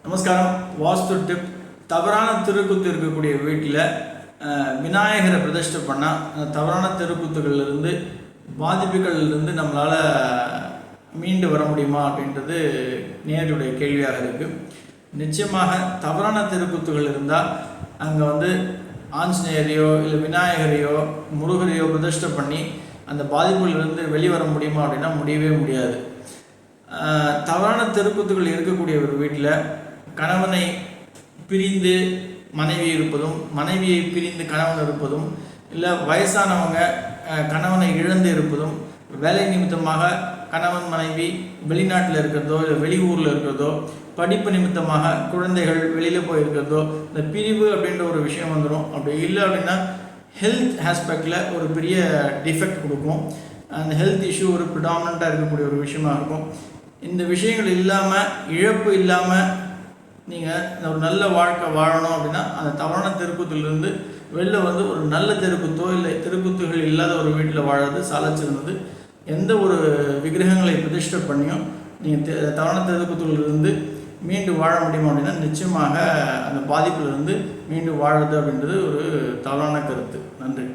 நமஸ்காரம். வாஸ்து டிப். தவறான தெருக்குத்து இருக்கக்கூடிய வீட்டில் விநாயகரை பிரதிஷ்டை பண்ணால் அந்த தவறான தெருக்குத்துகளிலிருந்து பாதிப்புகளிலிருந்து நம்மளால் மீண்டு வர முடியுமா அப்படின்றது நேருடைய கேள்வியாக இருக்குது. நிச்சயமாக தவறான தெருக்குத்துகள் இருந்தால் அங்கே ஆஞ்சநேயரையோ இல்லை விநாயகரையோ முருகரையோ பிரதிஷ்டை பண்ணி அந்த பாதிப்புகளிலிருந்து வெளிவர முடியுமா அப்படின்னா முடியவே முடியாது. தவறான தெருக்குத்துகள் இருக்கக்கூடிய ஒரு வீட்டில் கணவனை பிரிந்து மனைவி இருப்பதும், மனைவியை பிரிந்து கணவன் இருப்பதும், இல்லை வயசானவங்க கணவனை இழந்து இருப்பதும், வேலை நிமித்தமாக கணவன் மனைவி வெளிநாட்டில் இருக்கிறதோ இல்லை வெளியூரில் இருக்கிறதோ, படிப்பு நிமித்தமாக குழந்தைகள் வெளியில் போயிருக்கிறதோ, இந்த பிரிவு அப்படின்ற ஒரு விஷயம் வந்துடும். அப்படி இல்லை அப்படின்னா ஹெல்த் ஆஸ்பெக்டில் ஒரு பெரிய டிஃபெக்ட் கொடுக்கும். அந்த ஹெல்த் இஷ்யூ ஒரு ப்ரிடாமினண்ட்டாக இருக்கக்கூடிய ஒரு விஷயமா இருக்கும். இந்த விஷயங்கள் இல்லாமல், இழப்பு இல்லாமல் நீங்கள் ஒரு நல்ல வாழ்க்கை வாழணும் அப்படின்னா அந்த தவறான தெருக்குத்திலிருந்து வெளில ஒரு நல்ல தெருக்குத்தோ இல்லை தெருக்குத்துகள் இல்லாத ஒரு வீட்டில் வாழறது சாலச்சிருந்தது. எந்த ஒரு விக்கிரகங்களை பிரதிஷ்டை பண்ணியும் நீங்கள் தவறான தெருக்குத்துகளிலிருந்து மீண்டு வாழ முடியுமா அப்படின்னா நிச்சயமாக அந்த பாதிப்பிலிருந்து மீண்டு வாழுறது அப்படின்றது ஒரு தவறான கருத்து. நன்றி.